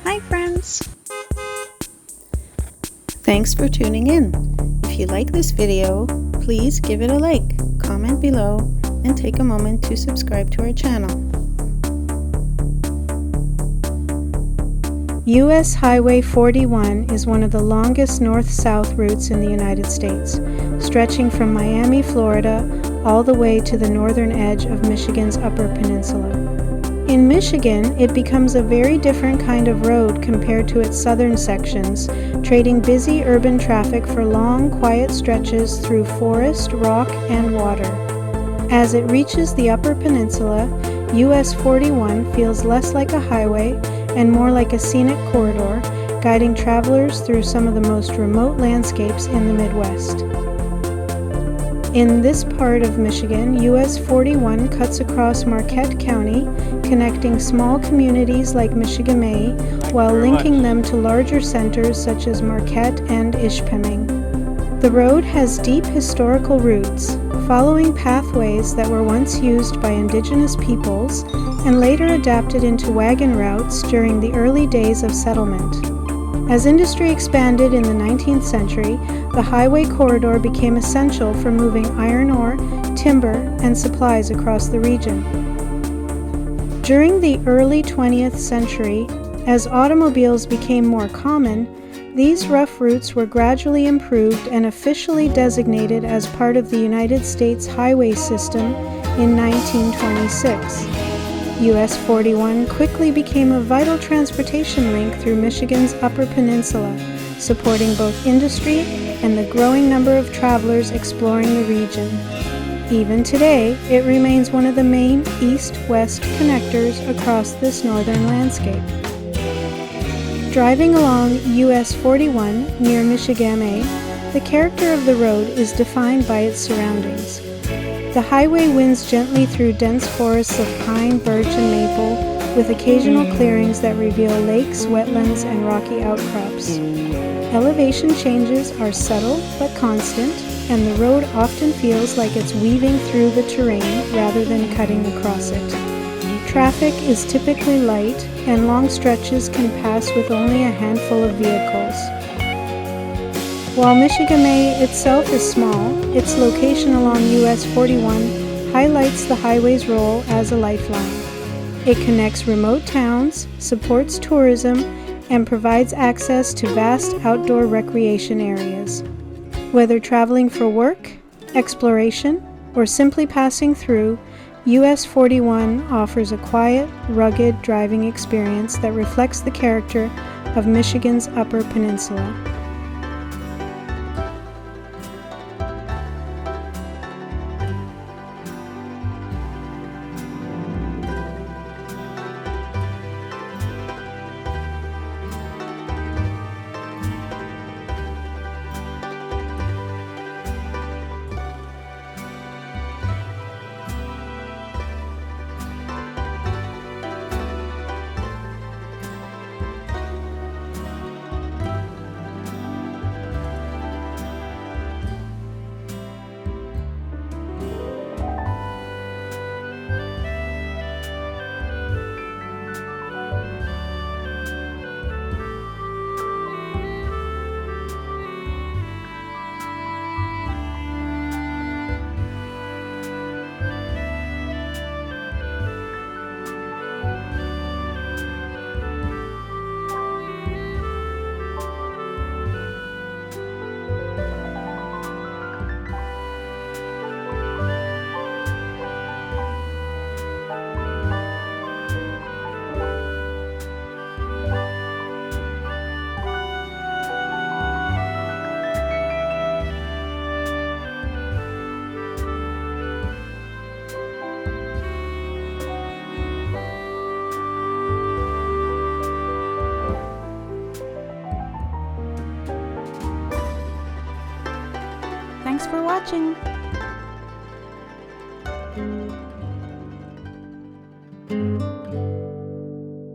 Hi friends! Thanks for tuning in. If you like this video, please give it a like, comment below, and take a moment to subscribe to our channel. U.S. Highway 41 is one of the longest north-south routes in the United States, stretching from Miami, Florida, all the way to the northern edge of Michigan's Upper Peninsula. In Michigan, it becomes a very different kind of road compared to its southern sections, trading busy urban traffic for long, quiet stretches through forest, rock, and water. As it reaches the Upper Peninsula, US 41 feels less like a highway and more like a scenic corridor, guiding travelers through some of the most remote landscapes in the Midwest. In this part of Michigan, US 41 cuts across Marquette County, connecting small communities like Michigamme while linking them to larger centers such as Marquette and Ishpeming. The road has deep historical roots, following pathways that were once used by indigenous peoples and later adapted into wagon routes during the early days of settlement. As industry expanded in the 19th century, the highway corridor became essential for moving iron ore, timber, and supplies across the region. During the early 20th century, as automobiles became more common, these rough routes were gradually improved and officially designated as part of the United States highway system in 1926. US 41 quickly became a vital transportation link through Michigan's Upper Peninsula, supporting both industry and the growing number of travelers exploring the region. Even today, it remains one of the main east-west connectors across this northern landscape. Driving along US 41 near Michigamme, the character of the road is defined by its surroundings. The highway winds gently through dense forests of pine, birch, and maple, with occasional clearings that reveal lakes, wetlands, and rocky outcrops. Elevation changes are subtle but constant, and the road often feels like it's weaving through the terrain rather than cutting across it. Traffic is typically light, and long stretches can pass with only a handful of vehicles. While Michigamme itself is small, its location along US 41 highlights the highway's role as a lifeline. It connects remote towns, supports tourism, and provides access to vast outdoor recreation areas. Whether traveling for work, exploration, or simply passing through, US 41 offers a quiet, rugged driving experience that reflects the character of Michigan's Upper Peninsula. Thanks for watching!